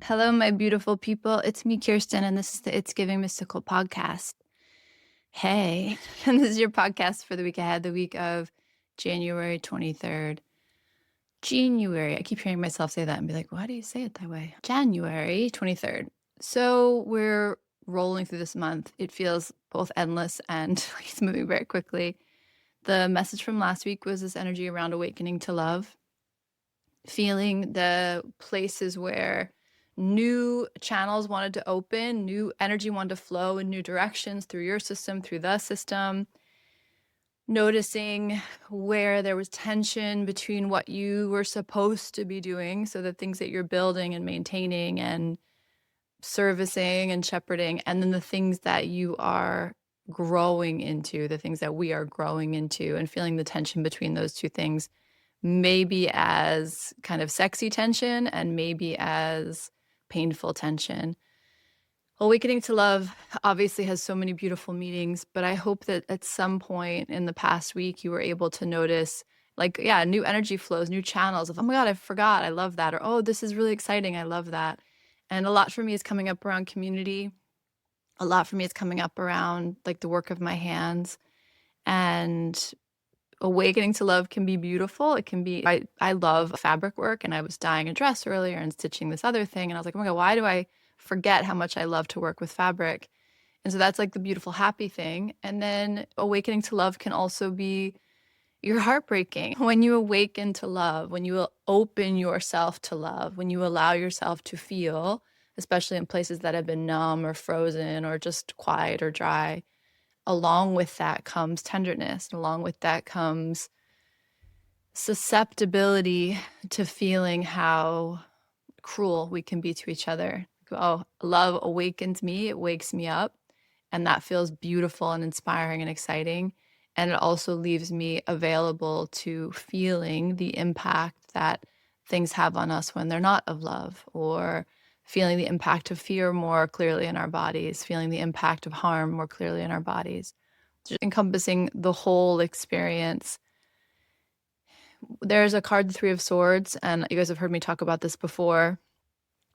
Hello, my beautiful people. It's me, Kirsten, and this is the It's Giving Mystical podcast. Hey, and this is your podcast for the week ahead, the week of January 23rd. January. I keep hearing myself say that and be like, why do you say it that way? January 23rd. So we're rolling through this month. It feels both endless and like it's moving very quickly. The message from last week was this energy around awakening to love, feeling the places where new channels wanted to open, new energy wanted to flow in new directions through your system, through the system. Noticing where there was tension between what you were supposed to be doing, so the things that you're building and maintaining and servicing and shepherding, and then the things that you are growing into, the things that we are growing into, and feeling the tension between those two things, maybe as kind of sexy tension and maybe as painful tension. Awakening to Love obviously has so many beautiful meanings, but I hope that at some point in the past week you were able to notice, like, yeah, new energy flows, new channels of, oh my God, I forgot, I love that, or oh, this is really exciting, I love that. And a lot for me is coming up around community. A lot for me is coming up around like the work of my hands. And awakening to love can be beautiful. It can be, I love fabric work, and I was dyeing a dress earlier and stitching this other thing. And I was like, oh my God, why do I forget how much I love to work with fabric? And so that's like the beautiful, happy thing. And then awakening to love can also be your heartbreaking. When you awaken to love, when you open yourself to love, when you allow yourself to feel, especially in places that have been numb or frozen or just quiet or dry, along with that comes tenderness. Along with that comes susceptibility to feeling how cruel we can be to each other. Oh, love awakens me, it wakes me up, and that feels beautiful and inspiring and exciting. And it also leaves me available to feeling the impact that things have on us when they're not of love, or feeling the impact of fear more clearly in our bodies, feeling the impact of harm more clearly in our bodies. Just encompassing the whole experience. There's a card, the Three of Swords, and you guys have heard me talk about this before.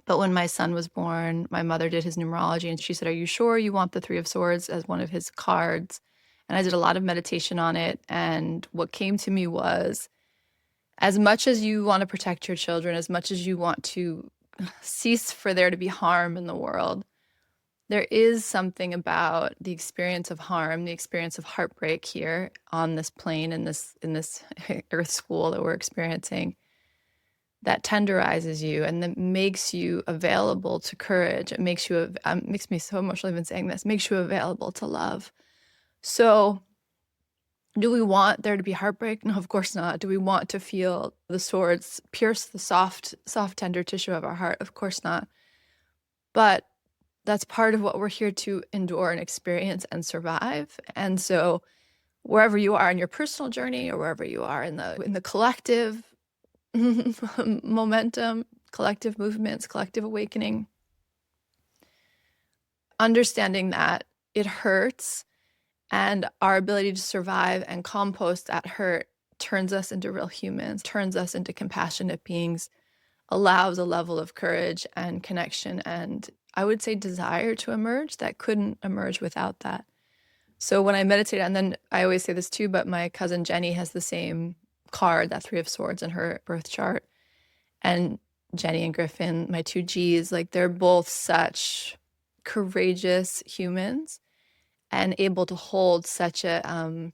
But when my son was born, my mother did his numerology, and she said, are you sure you want the Three of Swords as one of his cards? And I did a lot of meditation on it. And what came to me was, as much as you want to protect your children, as much as you want to cease for there to be harm in the world, there is something about the experience of harm, the experience of heartbreak here on this plane, in this earth school that we're experiencing, that tenderizes you and that makes you available to courage. It makes you, makes me so emotional even saying this, makes you available to love. So do we want there to be heartbreak? No, of course not. Do we want to feel the swords pierce the soft, tender tissue of our heart? Of course not. But that's part of what we're here to endure and experience and survive. And so wherever you are in your personal journey, or wherever you are in the collective momentum, collective movements, collective awakening, understanding that it hurts, and our ability to survive and compost that hurt turns us into real humans, turns us into compassionate beings, allows a level of courage and connection, and I would say desire to emerge that couldn't emerge without that. So when I meditate, and then I always say this too, but my cousin Jenny has the same card, that Three of Swords, in her birth chart. And Jenny and Griffin, my two G's, like, they're both such courageous humans and able to hold such a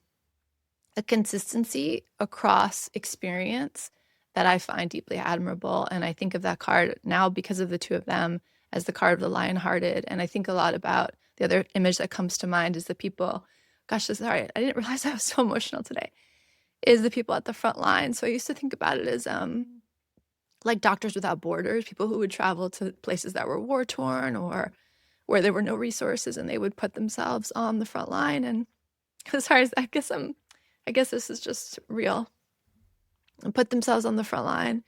consistency across experience that I find deeply admirable. And I think of that card now, because of the two of them, as the card of the lion-hearted. And I think a lot about the other image that comes to mind is the people, gosh, sorry, I didn't realize I was so emotional today, is the people at the front line. So I used to think about it as like Doctors Without Borders, people who would travel to places that were war-torn or where there were no resources, and they would put themselves on the front line. And sorry, I guess this is just real. And put themselves on the front line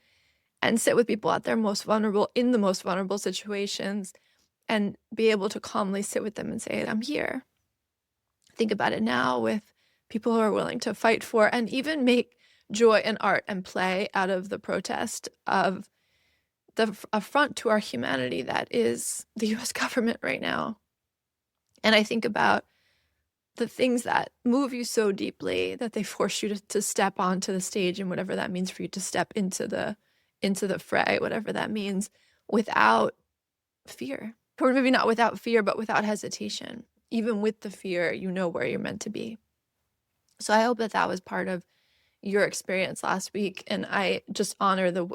and sit with people at their most vulnerable, in the most vulnerable situations, and be able to calmly sit with them and say, I'm here. Think about it now with people who are willing to fight for and even make joy and art and play out of the protest of the affront to our humanity that is the US government right now. And I think about the things that move you so deeply that they force you to step onto the stage, and whatever that means for you to step into the fray, whatever that means, without fear. Or maybe not without fear, but without hesitation. Even with the fear, you know where you're meant to be. So I hope that that was part of your experience last week. And I just honor the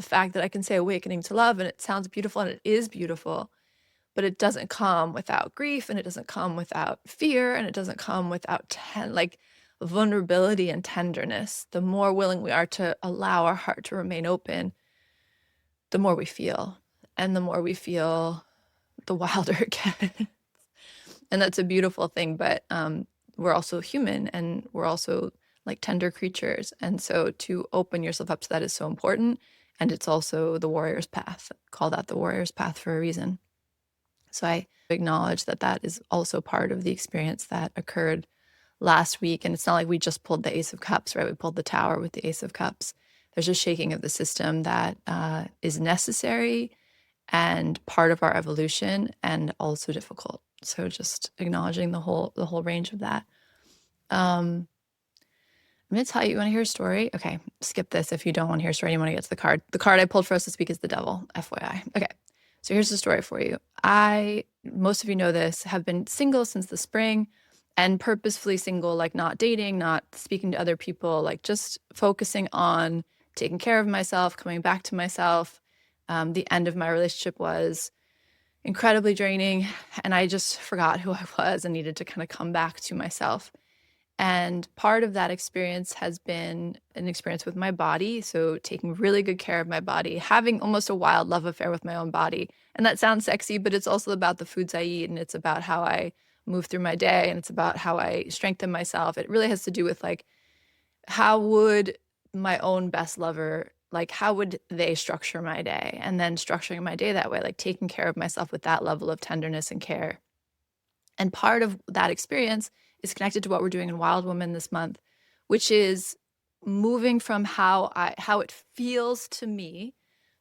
fact that I can say awakening to love, and it sounds beautiful, and it is beautiful, but it doesn't come without grief, and it doesn't come without fear, and it doesn't come without vulnerability and tenderness. The more willing we are to allow our heart to remain open, the more we feel. And the more we feel, the wilder it gets. And that's a beautiful thing, but we're also human, and we're also like tender creatures. And so to open yourself up to that is so important. And it's also the warrior's path. Call that the warrior's path for a reason. So I acknowledge that that is also part of the experience that occurred last week. And it's not like we just pulled the Ace of Cups, right? We pulled the Tower with the Ace of Cups. There's a shaking of the system that is necessary and part of our evolution, and also difficult. So just acknowledging the whole range of that. I'm going to tell you want to hear a story? Okay, skip this if you don't want to hear a story. You want to get to the card. The card I pulled for us this week is the Devil, FYI. Okay, so here's the story for you. Most of you know this, have been single since the spring, and purposefully single, like not dating, not speaking to other people, like just focusing on taking care of myself, coming back to myself. The end of my relationship was incredibly draining, and I just forgot who I was and needed to kind of come back to myself. And part of that experience has been an experience with my body. So taking really good care of my body, having almost a wild love affair with my own body. And that sounds sexy, but it's also about the foods I eat, and it's about how I move through my day, and it's about how I strengthen myself. It really has to do with like, how would my own best lover, like how would they structure my day? And then structuring my day that way, like taking care of myself with that level of tenderness and care. And part of that experience is connected to what we're doing in Wild Woman this month, which is moving from how it feels to me.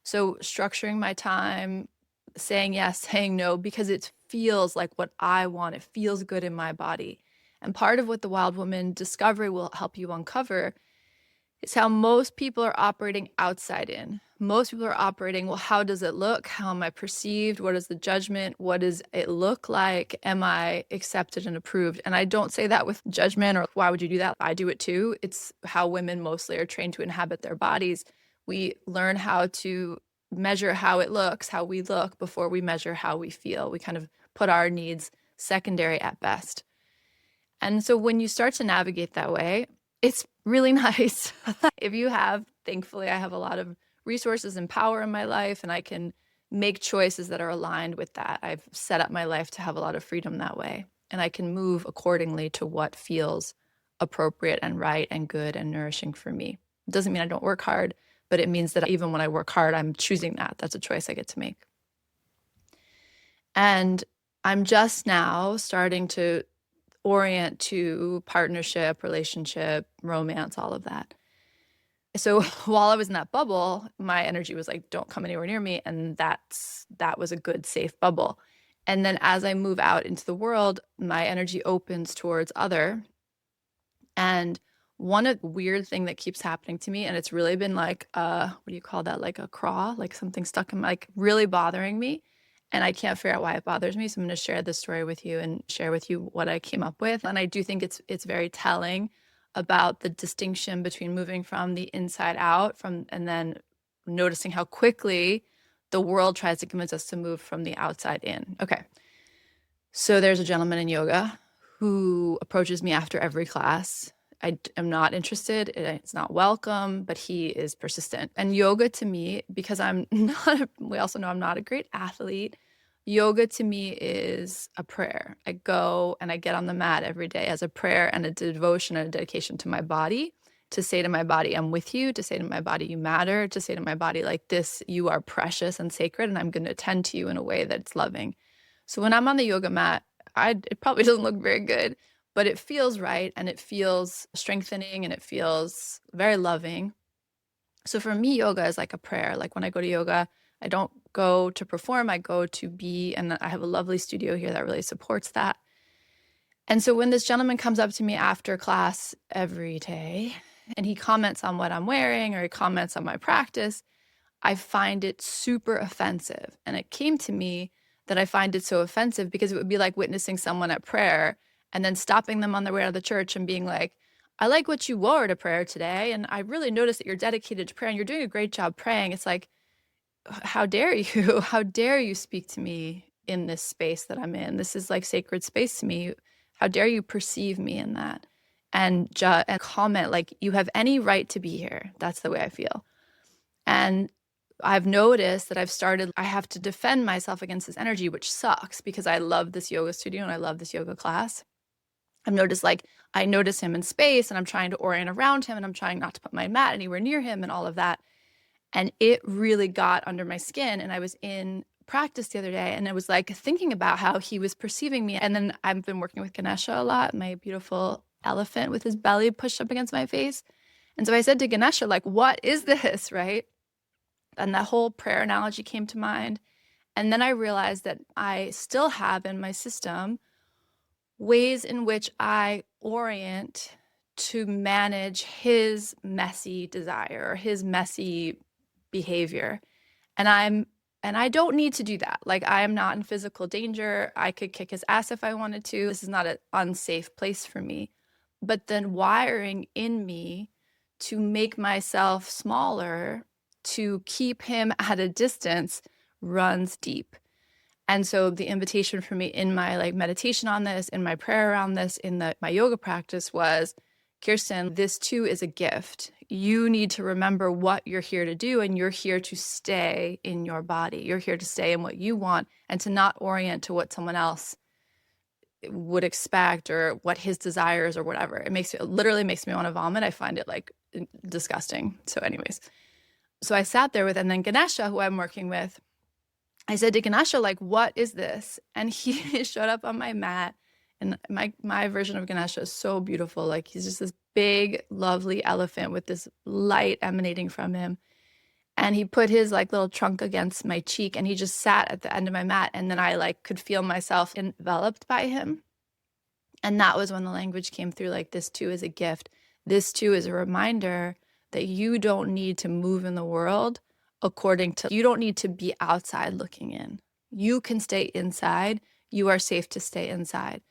So structuring my time, saying yes, saying no, because it feels like what I want. It feels good in my body. And part of what the Wild Woman discovery will help you uncover is how most people are operating outside in. Most people are operating, well, how does it look? How am I perceived? What is the judgment? What does it look like? Am I accepted and approved? And I don't say that with judgment or why would you do that? I do it too. It's how women mostly are trained to inhabit their bodies. We learn how to measure how it looks, how we look, before we measure how we feel. We kind of put our needs secondary at best. And so when you start to navigate that way, it's really nice. If you have, thankfully, I have a lot of resources and power in my life, and I can make choices that are aligned with that. I've set up my life to have a lot of freedom that way, and I can move accordingly to what feels appropriate and right and good and nourishing for me. It doesn't mean I don't work hard, but it means that even when I work hard, I'm choosing that. That's a choice I get to make. And I'm just now starting to orient to partnership, relationship, romance, all of that. So while I was in that bubble, my energy was like, don't come anywhere near me. And that was a good, safe bubble. And then as I move out into the world, my energy opens towards other. And one weird thing that keeps happening to me, and it's really been like, what do you call that? Like a craw, like something stuck in my, like really bothering me. And I can't figure out why it bothers me. So I'm going to share this story with you and share with you what I came up with. And I do think it's very telling about the distinction between moving from the inside out and then noticing how quickly the world tries to convince us to move from the outside in. Okay. So there's a gentleman in yoga who approaches me after every class. I am not interested. It's not welcome, but he is persistent. And yoga to me, because we also know I'm not a great athlete, yoga to me is a prayer. I go and I get on the mat every day as a prayer and a devotion and a dedication to my body, to say to my body, I'm with you, to say to my body, you matter, to say to my body like this, you are precious and sacred, and I'm going to attend to you in a way that's loving. So when I'm on the yoga mat, it probably doesn't look very good, but it feels right, and it feels strengthening, and it feels very loving. So for me, yoga is like a prayer. Like when I go to yoga, I don't go to perform, I go to be, and I have a lovely studio here that really supports that. And so when this gentleman comes up to me after class every day and he comments on what I'm wearing or he comments on my practice, I find it super offensive. And it came to me that I find it so offensive because it would be like witnessing someone at prayer and then stopping them on their way out of the church and being like, I like what you wore to prayer today. And I really noticed that you're dedicated to prayer and you're doing a great job praying. It's like, how dare you? How dare you speak to me in this space that I'm in? This is like sacred space to me. How dare you perceive me in that? And comment like you have any right to be here. That's the way I feel. And I've noticed that I have to defend myself against this energy, which sucks because I love this yoga studio and I love this yoga class. I've noticed I notice him in space and I'm trying to orient around him and I'm trying not to put my mat anywhere near him and all of that. And it really got under my skin. And I was in practice the other day and I was like thinking about how he was perceiving me. And then I've been working with Ganesha a lot, my beautiful elephant with his belly pushed up against my face. And so I said to Ganesha, like, what is this, right? And that whole prayer analogy came to mind. And then I realized that I still have in my system ways in which I orient to manage his messy desire, his messy behavior. And I don't need to do that. Like, I am not in physical danger. I could kick his ass if I wanted to. This is not an unsafe place for me. But then wiring in me to make myself smaller, to keep him at a distance, runs deep. And so the invitation for me in my like meditation on this, in my prayer around this, in my yoga practice was, Kirsten, this too is a gift. You need to remember what you're here to do, and you're here to stay in your body. You're here to stay in what you want and to not orient to what someone else would expect or what his desires or whatever. It literally makes me want to vomit. I find it like disgusting. So anyways, so I sat there and then Ganesha, who I'm working with, I said to Ganesha, like, what is this? And he showed up on my mat. And my version of Ganesha is so beautiful. Like, he's just this big, lovely elephant with this light emanating from him. And he put his like little trunk against my cheek and he just sat at the end of my mat. And then I like could feel myself enveloped by him. And that was when the language came through, like, this too is a gift. This too is a reminder that you don't need to move in the world you don't need to be outside looking in. You can stay inside. You are safe to stay inside.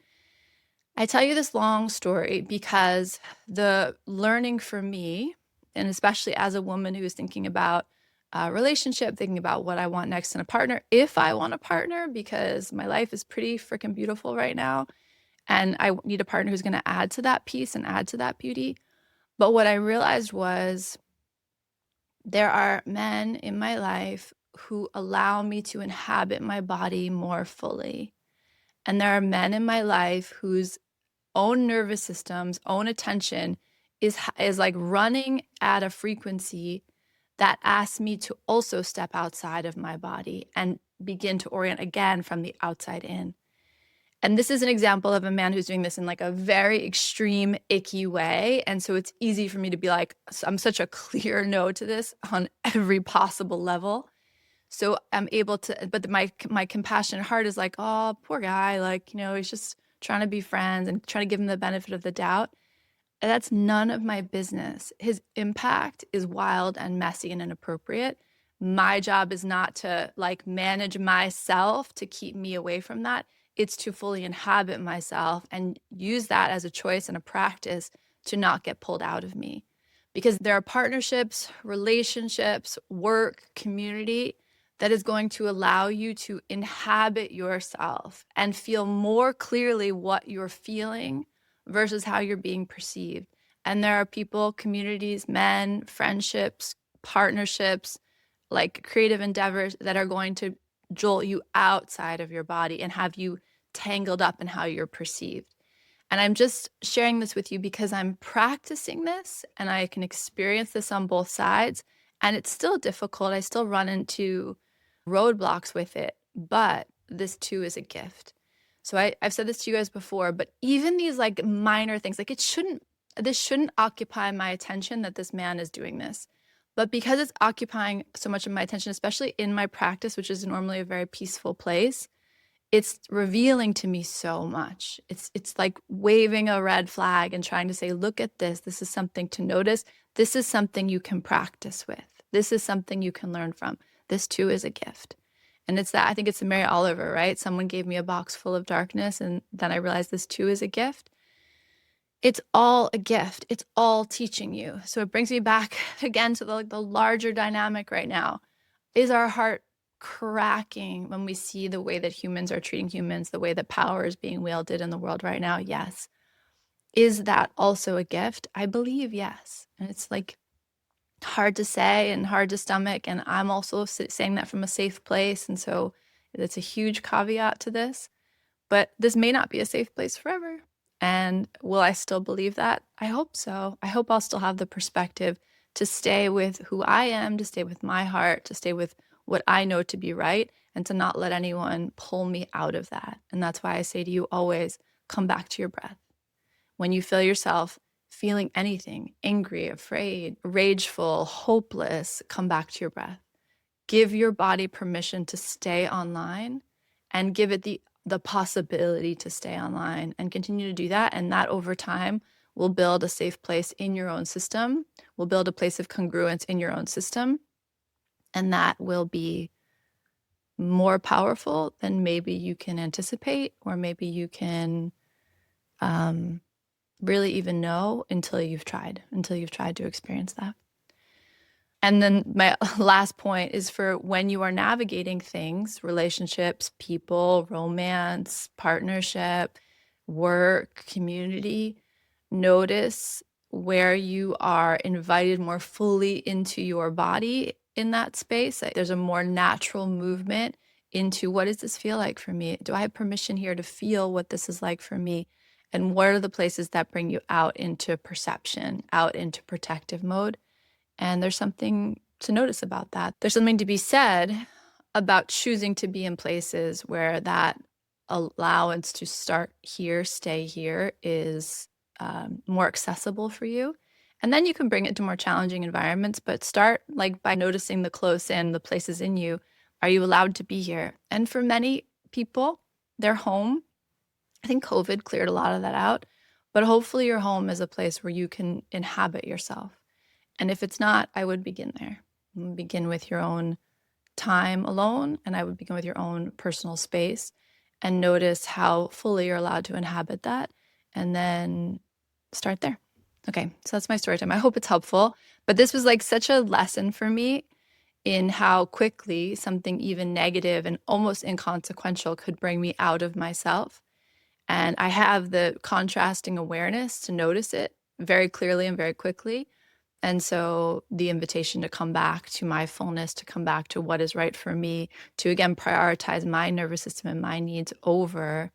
I tell you this long story because the learning for me, and especially as a woman who is thinking about a relationship, thinking about what I want next in a partner, if I want a partner, because my life is pretty freaking beautiful right now, and I need a partner who's going to add to that peace and add to that beauty. But what I realized was there are men in my life who allow me to inhabit my body more fully. And there are men in my life whose own nervous system's own attention is like running at a frequency that asks me to also step outside of my body and begin to orient again from the outside in. And this is an example of a man who's doing this in like a very extreme, icky way. And so it's easy for me to be like, I'm such a clear no to this on every possible level. So I'm able to, but my compassionate heart is like, oh, poor guy. Like, he's just trying to be friends and trying to give him the benefit of the doubt. And that's none of my business. His impact is wild and messy and inappropriate. My job is not to like manage myself to keep me away from that. It's to fully inhabit myself and use that as a choice and a practice to not get pulled out of me. Because there are partnerships, relationships, work, community that is going to allow you to inhabit yourself and feel more clearly what you're feeling versus how you're being perceived. And there are people, communities, men, friendships, partnerships, like creative endeavors that are going to jolt you outside of your body and have you tangled up in how you're perceived. And I'm just sharing this with you because I'm practicing this and I can experience this on both sides. And it's still difficult. I still run into roadblocks with it, but this too is a gift. So I've said this to you guys before, but even these like minor things, like this shouldn't occupy my attention that this man is doing this. But because it's occupying so much of my attention, especially in my practice, which is normally a very peaceful place, it's revealing to me so much. It's like waving a red flag and trying to say, look at this. This is something to notice. This is something you can practice with. This is something you can learn from. This too is a gift. And it's that, I think it's the Mary Oliver, right? Someone gave me a box full of darkness, and then I realized this too is a gift. It's all a gift. It's all teaching you. So it brings me back again to the larger dynamic right now. Is our heart cracking when we see the way that humans are treating humans, the way that power is being wielded in the world right now? Yes. Is that also a gift? I believe yes. And it's like hard to say and hard to stomach. And I'm also saying that from a safe place. And so it's a huge caveat to this. But this may not be a safe place forever. And will I still believe that? I hope so. I hope I'll still have the perspective to stay with who I am, to stay with my heart, to stay with what I know to be right, and to not let anyone pull me out of that. And that's why I say to you always, come back to your breath. When you feel yourself feeling anything, angry, afraid, rageful, hopeless, come back to your breath. Give your body permission to stay online and give it the possibility to stay online, and continue to do that. And that over time will build a safe place in your own system, will build a place of congruence in your own system. And that will be more powerful than maybe you can anticipate, or maybe you can really even know until you've tried to experience that. And then my last point is for when you are navigating things, relationships, people, romance, partnership, work, community, notice where you are invited more fully into your body in that space. There's a more natural movement into, what does this feel like for me? Do I have permission here to feel what this is like for me? And what are the places that bring you out into perception, out into protective mode? And there's something to notice about that. There's something to be said about choosing to be in places where that allowance to start here, stay here is more accessible for you. And then you can bring it to more challenging environments, but start by noticing the close in, the places in you. Are you allowed to be here? And for many people, their home, I think COVID cleared a lot of that out, but hopefully your home is a place where you can inhabit yourself. And if it's not, I would begin there. Begin with your own time alone, and I would begin with your own personal space, and notice how fully you're allowed to inhabit that, and then start there. Okay, so that's my story time. I hope it's helpful. But this was such a lesson for me in how quickly something even negative and almost inconsequential could bring me out of myself. And I have the contrasting awareness to notice it very clearly and very quickly. And so the invitation to come back to my fullness, to come back to what is right for me, to again prioritize my nervous system and my needs over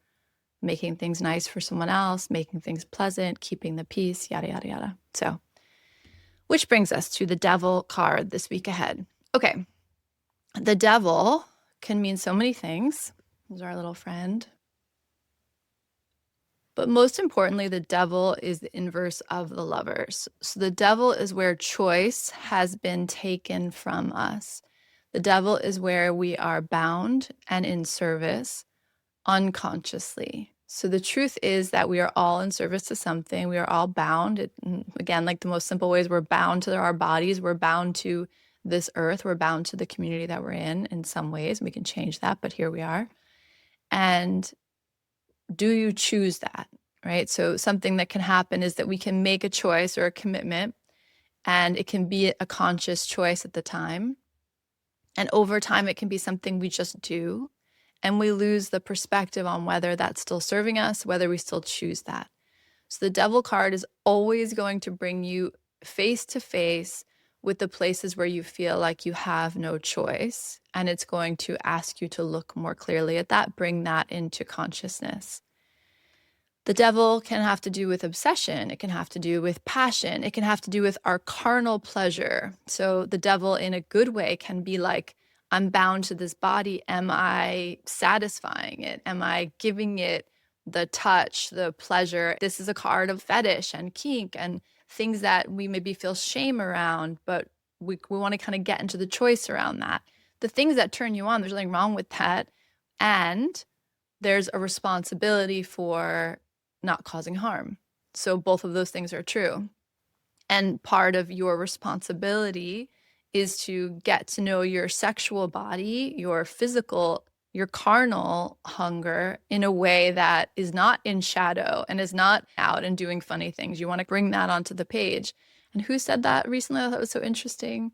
making things nice for someone else, making things pleasant, keeping the peace, yada, yada, yada. So, which brings us to the devil card this week ahead. Okay, the devil can mean so many things. He's our little friend. But most importantly, the devil is the inverse of the lovers. So the devil is where choice has been taken from us. The devil is where we are bound and in service unconsciously. So the truth is that we are all in service to something. We are all bound. Again, the most simple ways, we're bound to our bodies. We're bound to this earth. We're bound to the community that we're in some ways. We can change that, but here we are. And do you choose that, right? So something that can happen is that we can make a choice or a commitment, and it can be a conscious choice at the time. And over time, it can be something we just do, and we lose the perspective on whether that's still serving us, whether we still choose that. So the devil card is always going to bring you face to face with the places where you feel like you have no choice. And it's going to ask you to look more clearly at that, bring that into consciousness. The devil can have to do with obsession. It can have to do with passion. It can have to do with our carnal pleasure. So the devil in a good way can be like, I'm bound to this body. Am I satisfying it? Am I giving it the touch, the pleasure? This is a card of fetish and kink and things that we maybe feel shame around, but we want to kind of get into the choice around that. The things that turn you on, there's nothing wrong with that. And there's a responsibility for not causing harm. So both of those things are true. And part of your responsibility is to get to know your sexual body, your physical, your carnal hunger in a way that is not in shadow and is not out and doing funny things. You want to bring that onto the page. And who said that recently? I thought it was so interesting,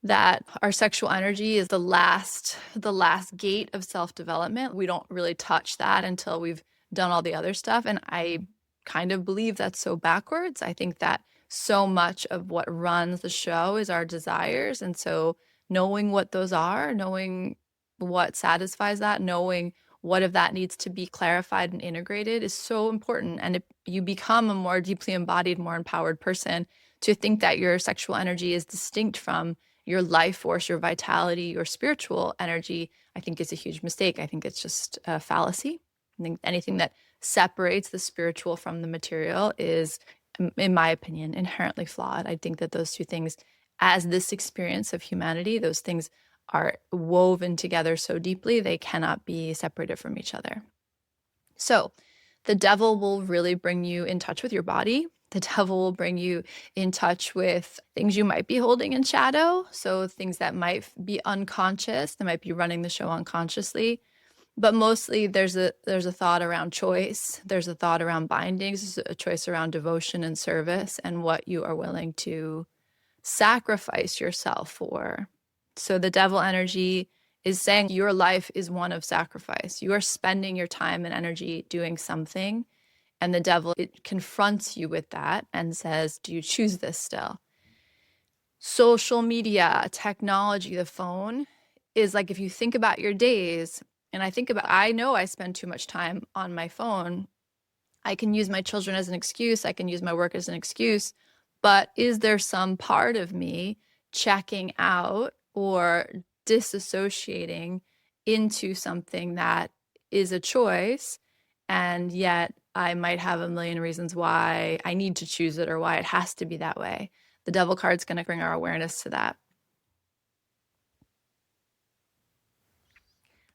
that our sexual energy is the last gate of self-development. We don't really touch that until we've done all the other stuff. And I kind of believe that's so backwards. I think that so much of what runs the show is our desires. And so knowing what those are, knowing what satisfies that, knowing what of that needs to be clarified and integrated is so important. And if you become a more deeply embodied, more empowered person, to think that your sexual energy is distinct from your life force, your vitality, your spiritual energy, I think is a huge mistake. I think it's just a fallacy. I think anything that separates the spiritual from the material is, in my opinion, inherently flawed. I think that those two things, as this experience of humanity, those things are woven together so deeply, they cannot be separated from each other. So the devil will really bring you in touch with your body. The devil will bring you in touch with things you might be holding in shadow. So things that might be unconscious, that might be running the show unconsciously. But mostly there's a thought around choice. There's a thought around bindings, a choice around devotion and service and what you are willing to sacrifice yourself for. So the devil energy is saying your life is one of sacrifice. You are spending your time and energy doing something. And the devil, it confronts you with that and says, do you choose this still? Social media, technology, the phone is like, if you think about your days, and I know I spend too much time on my phone. I can use my children as an excuse. I can use my work as an excuse. But is there some part of me checking out or disassociating into something that is a choice, and yet I might have a million reasons why I need to choose it or why it has to be that way? The devil card's going to bring our awareness to that.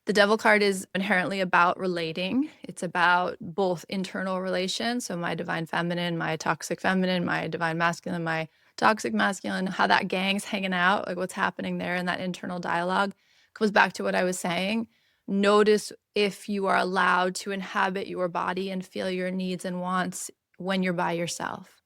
The devil card is inherently about relating. It's about both internal relations, so my divine feminine, my toxic feminine, my divine masculine, my toxic masculine, how that gang's hanging out, like what's happening there in that internal dialogue. Comes back to what I was saying. Notice if you are allowed to inhabit your body and feel your needs and wants when you're by yourself.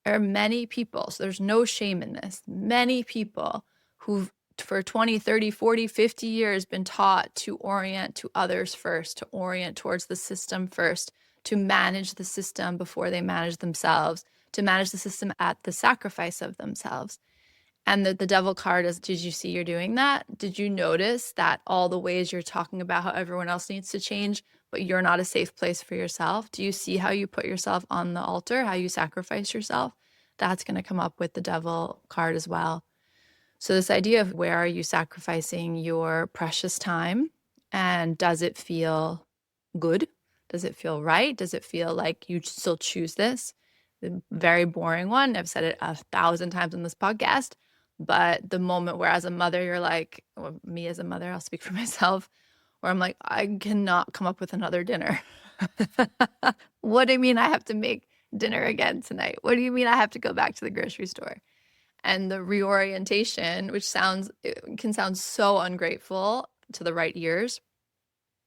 There are many people, so there's no shame in this, many people who've for 20, 30, 40, 50 years been taught to orient to others first, to orient towards the system first, to manage the system before they manage themselves, to manage the system at the sacrifice of themselves. And the devil card is, did you see you're doing that? Did you notice that all the ways you're talking about how everyone else needs to change, but you're not a safe place for yourself? Do you see how you put yourself on the altar, how you sacrifice yourself? That's going to come up with the devil card as well. So this idea of where are you sacrificing your precious time, and does it feel good? Does it feel right? Does it feel like you still choose this? The very boring one. I've said it 1,000 times on this podcast, but the moment where as a mother, you're like, well, me as a mother, I'll speak for myself, where I'm like, I cannot come up with another dinner. What do you mean I have to make dinner again tonight? What do you mean I have to go back to the grocery store? And the reorientation, which can sound so ungrateful to the right ears,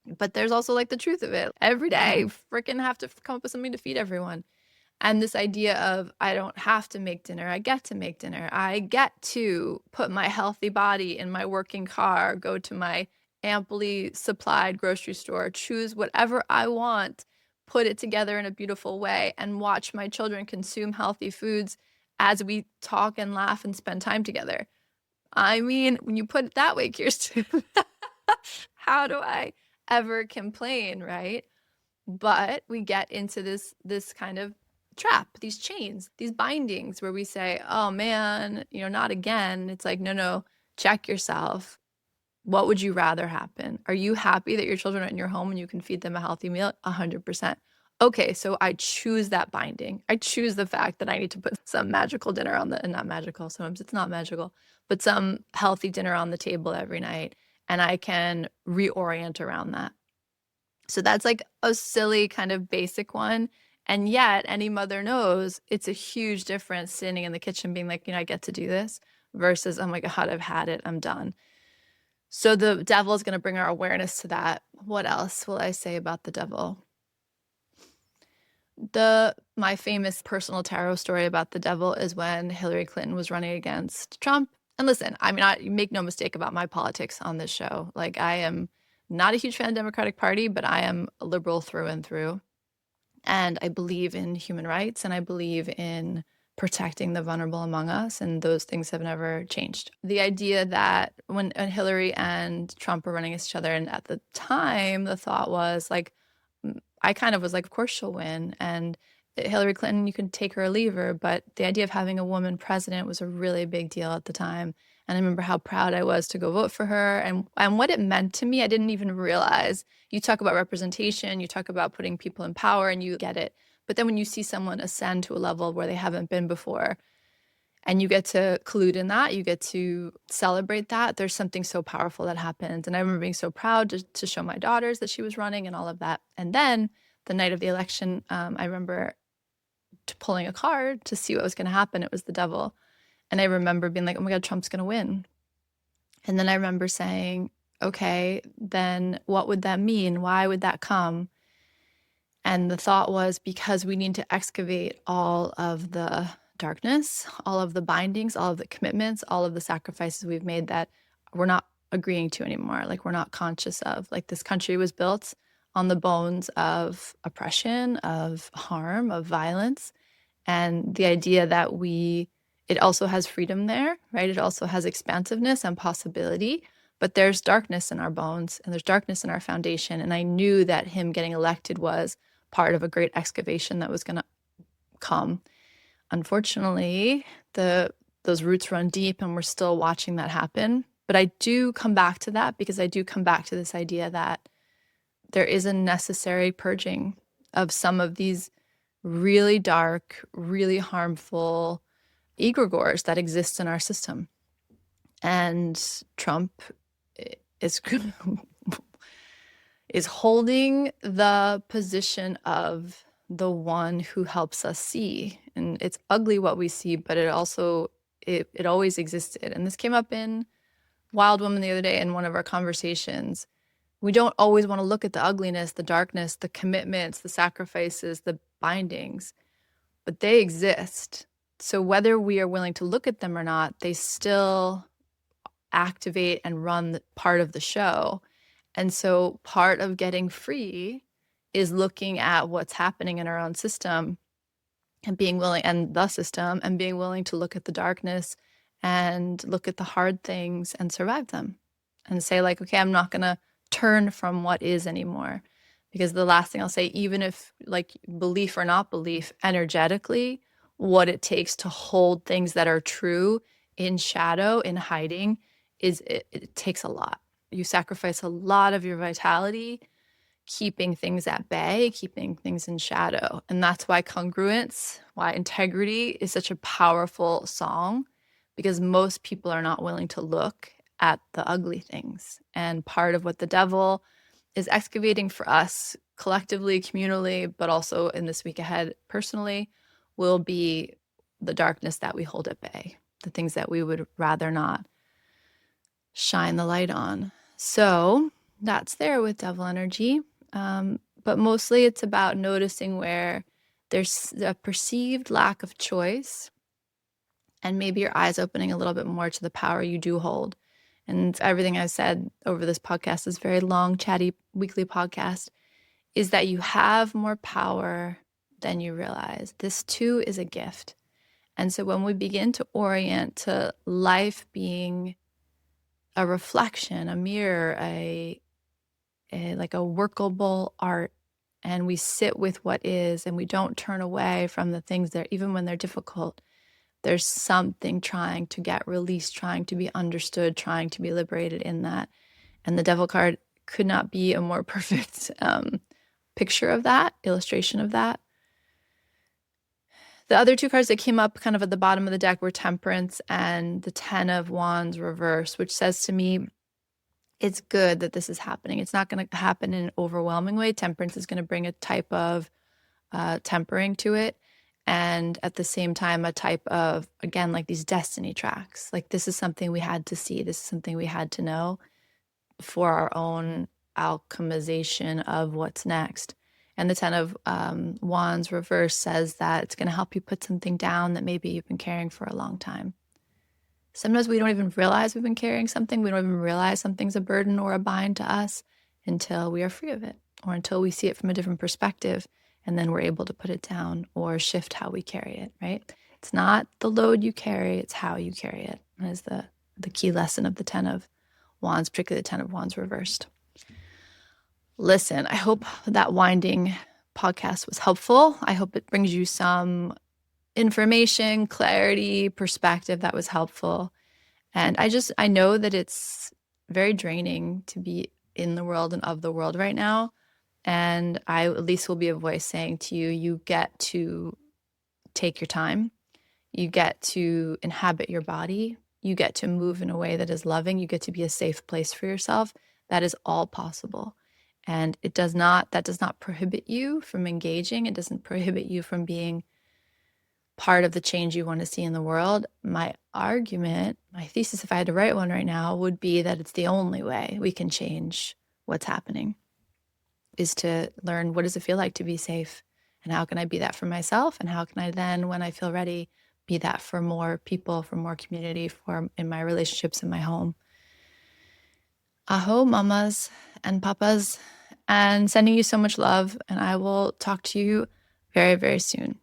but there's also like the truth of it. Every day, freaking have to come up with something to feed everyone. And this idea of, I don't have to make dinner, I get to make dinner. I get to put my healthy body in my working car, go to my amply supplied grocery store, choose whatever I want, put it together in a beautiful way, and watch my children consume healthy foods as we talk and laugh and spend time together. I mean, when you put it that way, Kirsten, how do I ever complain, right? But we get into this kind of trap, these chains, these bindings where we say, oh man, not again. It's like, no, check yourself. What would you rather happen? Are you happy that your children are in your home and you can feed them a healthy meal? 100%. okay, so I choose that binding. I choose the fact that I need to put some magical dinner on the, and not magical, sometimes it's not magical, but some healthy dinner on the table every night. And I can reorient around that. So that's like a silly kind of basic one. And yet, any mother knows it's a huge difference sitting in the kitchen being like, I get to do this versus, oh my God, I've had it, I'm done. So the devil is going to bring our awareness to that. What else will I say about the devil? My famous personal tarot story about the devil is when Hillary Clinton was running against Trump. And listen, make no mistake about my politics on this show. Like, I am not a huge fan of the Democratic Party, but I am a liberal through and through. And I believe in human rights, and I believe in protecting the vulnerable among us, and those things have never changed. The idea that when Hillary and Trump were running against each other, and at the time the thought was like, I kind of was like, of course she'll win. And Hillary Clinton, you can take her or leave her, but the idea of having a woman president was a really big deal at the time. And I remember how proud I was to go vote for her, and what it meant to me. I didn't even realize. You talk about representation, you talk about putting people in power, and you get it. But then when you see someone ascend to a level where they haven't been before, and you get to collude in that, you get to celebrate that, there's something so powerful that happens. And I remember being so proud to show my daughters that she was running and all of that. And then the night of the election, I remember pulling a card to see what was going to happen. It was the devil. And I remember being like, oh my God, Trump's going to win. And then I remember saying, okay, then what would that mean? Why would that come? And the thought was, because we need to excavate all of the darkness, all of the bindings, all of the commitments, all of the sacrifices we've made that we're not agreeing to anymore, like we're not conscious of. Like, this country was built on the bones of oppression, of harm, of violence. And the idea that it also has freedom there, right? It also has expansiveness and possibility, but there's darkness in our bones and there's darkness in our foundation. And I knew that him getting elected was part of a great excavation that was going to come. Unfortunately, those roots run deep, and we're still watching that happen. But I do come back to that, because I do come back to this idea that there is a necessary purging of some of these really dark, really harmful egregores that exist in our system. And Trump is holding the position of the one who helps us see. And it's ugly what we see, but it also, it always existed. And this came up in Wild Woman the other day in one of our conversations. We don't always want to look at the ugliness, the darkness, the commitments, the sacrifices, the bindings, but they exist. So whether we are willing to look at them or not, they still activate and run part of the show. And so part of getting free is looking at what's happening in our own system and being willing, and the system, and being willing to look at the darkness and look at the hard things and survive them and say, like, okay, I'm not going to turn from what is anymore. Because the last thing I'll say, even if, like, belief or not belief, energetically, what it takes to hold things that are true in shadow, in hiding, is it takes a lot. You sacrifice a lot of your vitality keeping things at bay, keeping things in shadow. And that's why congruence, why integrity is such a powerful song, because most people are not willing to look at the ugly things. And part of what the devil is excavating for us collectively, communally, but also in this week ahead personally, will be the darkness that we hold at bay, the things that we would rather not shine the light on. So that's there with devil energy. But mostly it's about noticing where there's a perceived lack of choice, and maybe your eyes opening a little bit more to the power you do hold. And everything I've said over this podcast, this very long, chatty, weekly podcast, is that you have more power than you realize. This too is a gift. And so when we begin to orient to life being a reflection, a mirror, like a workable art, and we sit with what is, and we don't turn away from the things that, even when they're difficult, there's something trying to get released, trying to be understood, trying to be liberated in that. And the devil card could not be a more perfect picture of that, illustration of that. The other two cards that came up kind of at the bottom of the deck were Temperance and the Ten of Wands reverse, which says to me, it's good that this is happening. It's not going to happen in an overwhelming way. Temperance is going to bring a type of tempering to it. And at the same time, a type of, again, like these destiny tracks. Like this is something we had to see. This is something we had to know for our own alchemization of what's next. And the Ten of Wands reverse says that it's going to help you put something down that maybe you've been carrying for a long time. Sometimes we don't even realize we've been carrying something. We don't even realize something's a burden or a bind to us until we are free of it, or until we see it from a different perspective, and then we're able to put it down or shift how we carry it, right? It's not the load you carry, it's how you carry it. That is the key lesson of the Ten of Wands, particularly the Ten of Wands reversed. Listen, I hope that winding podcast was helpful. I hope it brings you some information, clarity, perspective that was helpful. And I know that it's very draining to be in the world and of the world right now. And I at least will be a voice saying to you, you get to take your time. You get to inhabit your body. You get to move in a way that is loving. You get to be a safe place for yourself. That is all possible. And that does not prohibit you from engaging. It doesn't prohibit you from being part of the change you want to see in the world. My argument, my thesis, if I had to write one right now, would be that it's the only way we can change what's happening, is to learn, what does it feel like to be safe? And how can I be that for myself? And how can I then, when I feel ready, be that for more people, for more community, in my relationships, in my home. Aho, mamas and papas, and sending you so much love. And I will talk to you very, very soon.